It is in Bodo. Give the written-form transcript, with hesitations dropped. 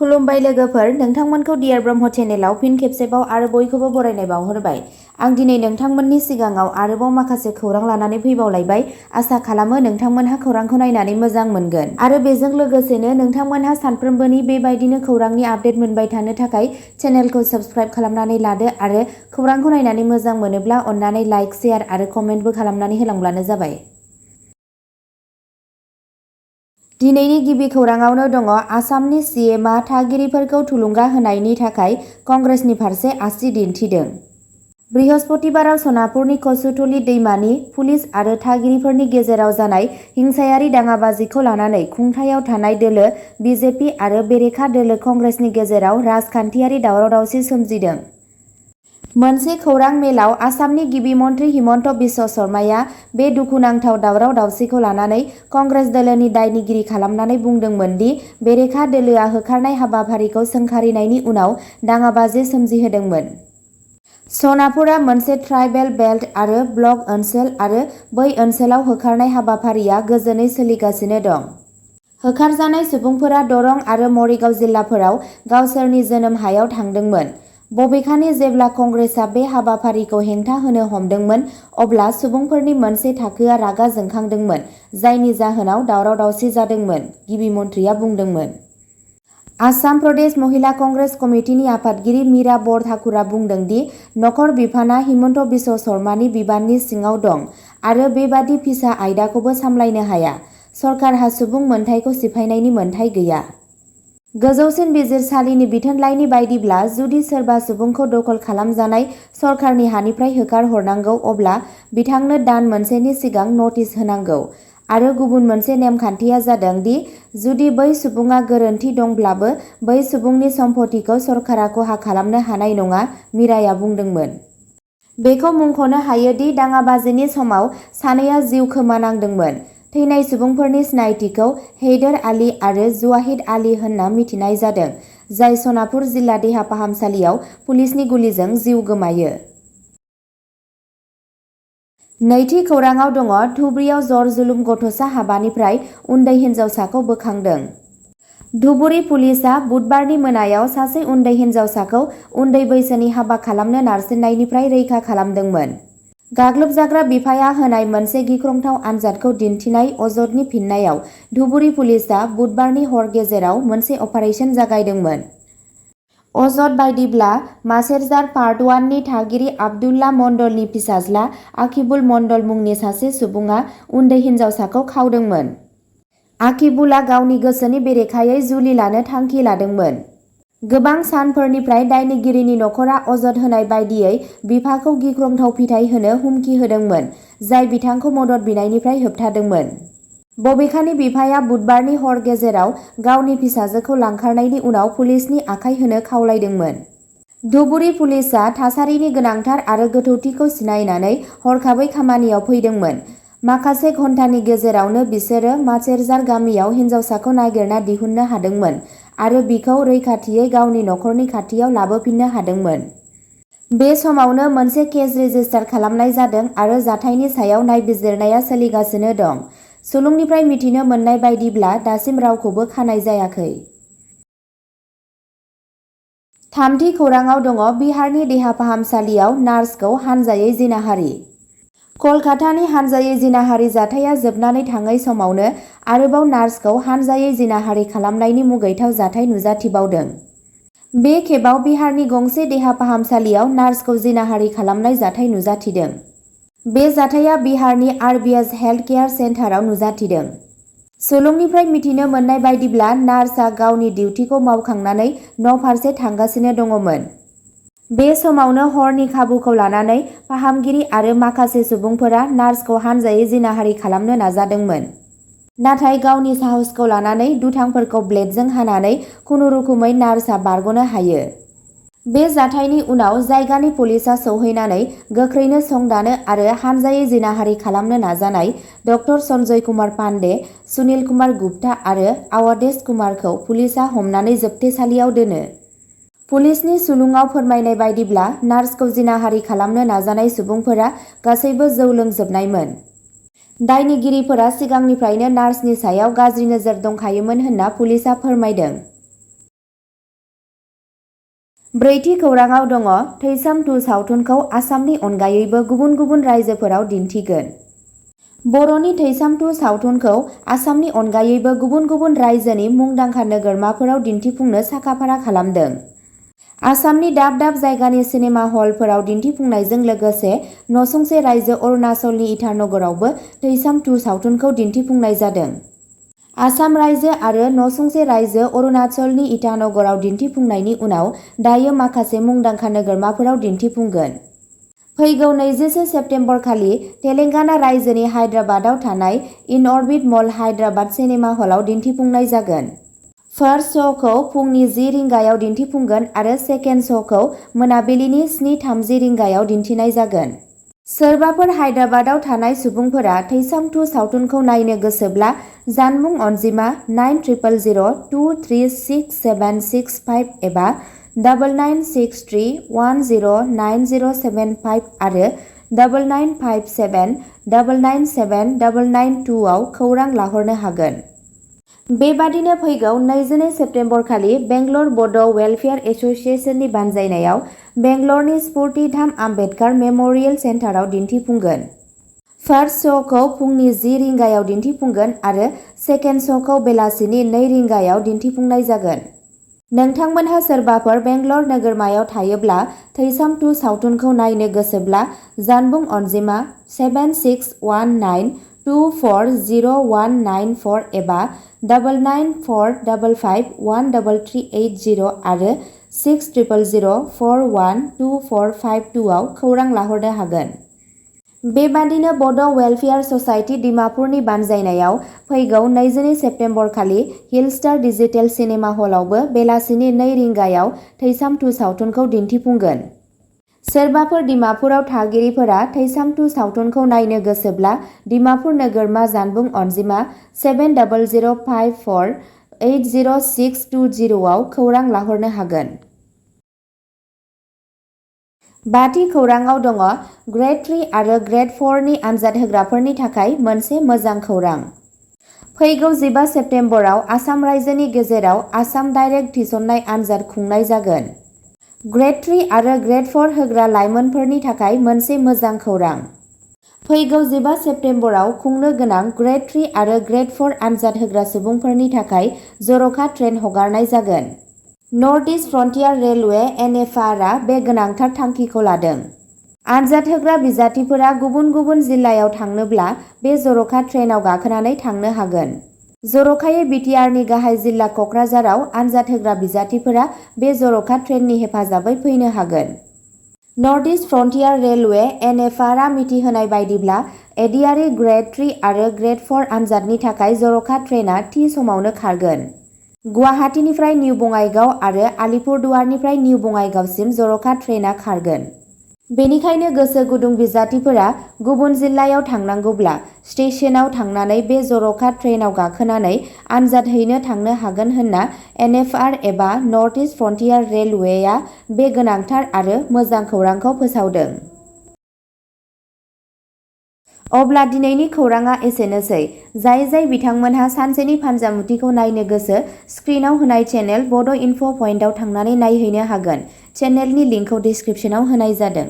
खुलुमबाय लोगोफोर, नोंथांमोनखौ डियार ब्रह्म चेनेलाव फिन खेबसेबाव आरो बयखौबो बरायनाय बावहरबाय। आं दिनै नोंथांमोननि सिगाङाव आरोबाव माखासे खौरां लानानै फैबावलायबाय। आसा खालामो नोंथांमोनहा खौरांखौ नायनानै मोजां मोनगोन आरो बेजों लोगोसेनो नोंथांमोनहा सानफ्रोमबोनि बेबायदिनो खौरांनि आपडेट मोनबाय थानो थाखाय चेनेलखौ साबस्क्राइब खालामनानै लादो आरो खौरांखौ नायनानै मोजां मोनोब्ला अन्नानै लाइक, शेयार आरो कमेन्टबो खालामनानै होलांब्लानो जाबाय। दिनैनि गिबि खौराङावनो दङ आसामनि सिएमआ थागिरिफोरखौ थुलुंगा होनायनि थाखाय कंग्रेसनि फारसे आसि दिन्थिदों। बृहस्पतिबाराव सनापुरनि कसुथुलि दैमानि पुलिस आरो थागिरिफोरनि गेजेराव जानाय हिंसायारि दाङाबाजिखौ लानानै खुंथायाव थानाय दोलो बिजेपि आरो बेरेखा दोलो कंग्रेसनि गेजेराव राजखान्थियारि दावराव-दावसि सोमजिदों। मोनसे खौरां मेलाव आसामनि गिबि मन्थ्रि हिमन्त बिश्व शर्माया बे दुखुनांथाव दावराव-दावसिखौ लानानै कंग्रेस दोलोनि दायनिगिरि खालामनानै बुंदोंमोन दि बेरेखा दोलोआ होखारनाय हाबाफारिखौ सोंखारिनायनि उनाव दाङाबाजि सोमजिहोदोंमोन। सनापुरआ मोनसे ट्राइबेल बेल्ट आरो ब्लक ओनसोल आरो बै ओनसोलाव होखारनाय हाबाफारिया गोजोनै सोलिगासिनो दं। होखारजानाय सुबुंफोरा दरं आरो मरिगाव जिल्लाफोराव गावसोरनि जोनोम हायाव थांदोंमोन। बबेखानि जेब्ला कंग्रेसआ बे हाबाफारिखौ हेंथा होनो हमदोंमोन अब्ला सुबुंफोरनि मोनसे थाखोआ रागा जोंखांदोंमोन, जायनि जाहोनाव दावराव-दावसि जादोंमोन, गिबि मन्थ्रिया बुंदोंमोन। आसाम प्रदेश महिला कंग्रेस कमिटिनि आफादगिरि मीरा बर ठाकुरा बुंदों दि नखर बिफानआ हिमन्त बिश्व शर्मानि बिबाननि सिङाव दं आरो बेबादि फिसा आयदाखौबो सामलायनो हाया। सरकारहा सुबुं मोनथायखौ सिफायनायनि मोनथाय गैया। गोजौसिन बिजिरसालिनि बिथोनलाइनि बायदिब्ला जुदि सोरबा सुबुंखौ दखल खालामजानाय सरकारनि हानिफ्राय होखारहरनांगौ अब्ला बिथांनो दान मोनसेनि सिगां नटिस होनांगौ आरो गुबुन मोनसे नेमखान्थिया जादों दि जुदि बै सुबुङा गोरोन्थि दंब्लाबो बै सुबुंनि सम्पथिखौ सरकारा खहा खालामनो हानाय नङा, मीराया बुंदोंमोन। बेखौ मुंख'नो हायोदि दाङाबाजिनि समाव सानैया जिउ खोमानांदोंमोन। थैनाय सुबुंफोरनि सिनायथिखौ हैदर आली आरो जुवाहिद आली होनना मिथिनाय जादों, जाय सनापुर जिल्ला देहा फाहामसालियाव पुलिसनि गुलिजों जिउ गोमायो। नैथि खौराङाव दङ धुबुरीयाव जर-जुलुम गथ'सा हाबानिफ्राय उन्दै हिनजावसाखौ बोखांदों। धुबुरी पुलिसआ बुधबारनि मोनायाव सासे उन्दै हिनजावसाखौ उन्दै बैसोनि हाबा खालामनो नारसिननायनिफ्राय रैखा खालामदोंमोन। गाग्लोबजाग्रा बिफाया होनाय मोनसे गिख्रंथाव आनजादखौ दिन्थिनाय अजदनि फिननायाव धुबुरी पुलिसआ बुधबारनि हर गेजेराव मोनसे अपारेसन जागायदोंमोन। अजद बायदिब्ला, मासेरजार पार्ट 1 नि थागिरि आब्दुल्ला मण्डलनि फिसाज्ला आकिबुल मण्डल मुंनि सासे सुबुङा उन्दै हिनजावसाखौ खावदोंमोन। आकिबुलआ गावनि गोसोनि बेरेखायै जुलि लानो थांखि लादोंमोन। गोबां सानफोरनिफ्राय दायनिगिरिनि नखरा अजद होनाय बायदियै बिफाखौ गिख्रंथाव फिथाय होनो हुमखि होदोंमोन, जाय बिथांखौ मदद बिनायनिफ्राय होबथादोंमोन। बबेखानि बिफाया बुधबारनि हर गेजेराव गावनि फिसाजोखौ लांखारनायनि उनाव पुलिसनि आखाय होनो खावलायदोंमोन। धुबुरी पुलिसआ थासारिनि गोनांथार आरो गोथौथिखौ सिनायनानै हरखाबै खामानियाव फैदोंमोन। माखासे घन्टानि गेजेरावनो बिसोरो माचेरजार गामियाव हिनजावसाखौ नागिरना दिहुननो हादोंमोन आरो बिखौ रैखाथियै गावनि नखरनि खाथियाव लाबोफिननो हादोंमोन। बे समावनो मोनसे केस रेजिस्टार खालामनाय जादों आरो जाथायनि सायाव नायबिजिरनाया सोलिगासिनो दं। सुलुंनिफ्राय मिथिनो मोननाय बायदिब्ला दासिम रावखौबो खानाय जायाखै। थामथि खौराङाव दङ बिहारनि देहा फाहामसालियाव नार्सखौ हानजायै जिनाहारि। कलकातानि हानजायै जिनाहारि जाथाया जोबनानै थाङै समावनो आरोबाव नार्सखौ हानजायै जिनाहारि खालामनायनि मुगैथाव जाथाय नुजाथिबावदों। बे खेबाव बिहारनि गंसे देहा फाहामसालियाव नार्सखौ जिनाहारि खालामनाय जाथाय नुजाथिदों। बे जाथाया बिहारनि आरबिएस हेल्थ केयार सेन्टाराव नुजाथिदों। सुलुंनिफ्राय मिथिनो मोननाय बायदिब्ला नार्सआ गावनि डिउटिखौ मावखांनानै न'फारसे थांगासिनो दङमोन। बे समावनो हरनि खाबुखौ लानानै फाहामगिरि आरो माखासे सुबुंफोरा नार्सखौ हानजायै जिनाहारि खालामनो नाजादोंमोन। नाथाय गावनि साहसखौ लानानै दुथांफोरखौ ब्लेडजों हानानै खुनुरुखुमै नार्सआ बारग'नो हायो। बे जाथायनि उनाव जायगानि पुलिसआ सौहैनानै गोख्रैनो संदानो आरो हानजायै जिनाहारि खालामनो नाजानाय डक्टर सन्जय कुमार पान्डे, सुनील कुमार गुप्ता आरो अवधेश कुमारखौ पुलिसआ हमनानै जोबथेसालियाव दोनो। पुलिसनि सुलुङाव फोरमायनाय बायदिब्ला नार्सखौ जिनाहारि खालामनो नाजानाय सुबुंफोरा गासैबो जौ लोंजोबनायमोन। दायनिगिरिफोरा सिगांनिफ्रायनो नार्सनि सायाव गाज्रि नोजोर दंखायोमोन होनना पुलिसआ फोरमायदों। ब्रैथि खौराङाव दङ थैसाम 2 सावथुनखौ आसामनि अनगायैबो गुबुन गुबुन रायजोफोराव दिन्थिगोन। बर'नि थैसाम 2 सावथुनखौ आसामनि अनगायैबो गुबुन गुबुन रायजोनि मुंदांखा नोगोरमाफोराव दिन्थिफुंनो साखाफारा खालामदों। आसामनि दाब दाब जायगानि सिनेमा हलफोराव दिन्थिफुंनायजों लोगोसे नसुंसे रायजो अरुणाचलनि इटानगरावबो थैसाम 2 सावथुनखौ दिन्थिफुंनाय जादों। आसाम रायजो आरो नसुंसे रायजो अरुणाचलनि इटानगराव दिन्थिफुंनायनि उनाव दायो माखासे मुंदांखा नोगोरमाफोराव दिन्थिफुंगोन। फैगौ 21 सेप्तेम्बर खालि तेलेंगाना रायजोनि हायद्राबादाव थानाय इन अर्बिट मल हायद्राबाद सिनेमा हलाव दिन्थिफुंनाय जागोन। फार्स्ट श'खौ फुंनि 10 रिंगायाव दिन्थिफुंगोन आरो सेकेन्ड श'खौ मोनाबिलिनि 7:30 रिंगायाव दिन्थिनाय जागोन। सोरबाफोर हायद्राबादाव थानाय सुबुंफोरा थैसाम 2 सावथुनखौ नायनो गोसोब्ला जानबुं अनजिमा 9000236765 एबा 9963109075 आरो 9957997992 आव खौरां लाहरनो हागोन। बेबादिनो फैगौ 22 सेप्तेम्बर खालि बेंगलर बड' वेलफेयार एस'सिएशननि बानजायनायाव बेंगलरनि स्फूर्तिधाम आम्बेडकार मेम'रियेल सेन्टाराव दिन्थिफुंगोन। फार्स्ट श'खौ फुंनि 10 रिंगायाव दिन्थिफुंगोन आरो सेकेन्ड श'खौ बेलासिनि 2 रिंगायाव दिन्थिफुंनाय जागोन। नोंथांमोनहा सोरबाफोर बेंगलर नोगोरमायाव थायोब्ला थैसाम 2 सावथुनखौ नायनो गोसोब्ला जानबुं अनजिमा 7619240194 एबा 9945513380 आरो 6000412452 आव खौरां लाहरनो हागोन। बेबादिनो बड' वेलफेयार ससाइटि डिमापुरनि बानजायनायाव फैगौ 22 सेप्तेम्बर खालि हिलस्टार डिजिटेल सिनेमा हलावबो बेलासिनि 2 रिंगायाव थैसाम 2 सावथुनखौ दिन्थिफुंगोन। सोरबाफोर डिमापुराव थागिरिफोरा थैसाम 2 सावथुनखौ नायनो गोसोब्ला डिमापुर नोगोरमा जानबुं अनजिमा 7005480620 आव खौरां लाहरनो हागोन। बाथि खौराङाव दङ ग्रेड 3 आरो ग्रेड 4 नि आनजाद होग्राफोरनि थाखाय मोनसे मोजां खौरां। फैगौ 15 सेप्तेम्बराव आसाम रायजोनि गेजेराव आसाम डाइरेक्ट थिसननाय आनजाद खुंनाय जागोन। ग्रेड 3 आरो ग्रेड 4 होग्रा लाइमोनफोरनि थाखाय मोनसे मोजां खौरां। फैगौ 15 सेप्तेम्बराव खुंनो गोनां ग्रेड 3 आरो ग्रेड 4 आनजाद होग्रा सुबुंफोरनि थाखाय जर'खा ट्रेन हगारनाय जागोन। North east frontier railway (NFR) बे गोनांथार थांखिखौ लादों। आनजाद होग्रा बिजाथिफोरा गुबुन गुबुन जिल्लायाव थांनोब्ला बे जर'खा ट्रेनआव गाखोनानै थांनो हागोन। जर'खायै BTRनि गाहाय जिल्ला क'क्राझाराव आनजाद होग्रा बिजाथिफोरा बे जर'खा ट्रेननि हेफाजाबै फैनो हागोन। North east frontier railway (NFR) आ मिथिहोनाय बायदिब्ला एडिआरइ ग्रेड 3 आरो ग्रेड 4 आनजादनि थाखाय जर'खा ट्रेनआ थि समावनो खारगोन। गुवाहाटीनिफ्राय निउ बङाइगाव आरो आलिपुरदुवारनिफ्राय निउ बङाइगावसिम जर'खा ट्रेनआ खारगोन। बेनिखायनो गोसो गुदुं बिजाथिफोरा गुबुन जिल्लायाव थांनांगौब्ला स्टेशनाव थांनानै बे जर'खा ट्रेनआव गाखोनानै आनजाद हैनो थांनो हागोन होनना NFR एबा नर्थ इस्ट फ्रन्टियार रेलवेआ बे गोनांथार आरो मोजां खौरांखौ फोसावदों। अब्ला दिनैनि खौराङा एसेनोसै। जाय बिथांमोनहा सानसेनि फानजामुथिखौ नायनो गोसो स्क्रिनाव होनाय चेनेल बड' इनफ' पइन्टआव थांनानै नायहैनो हागोन। चेनेलनि लिंकखौ डिस्क्रिप्शनाव होनाय जादों।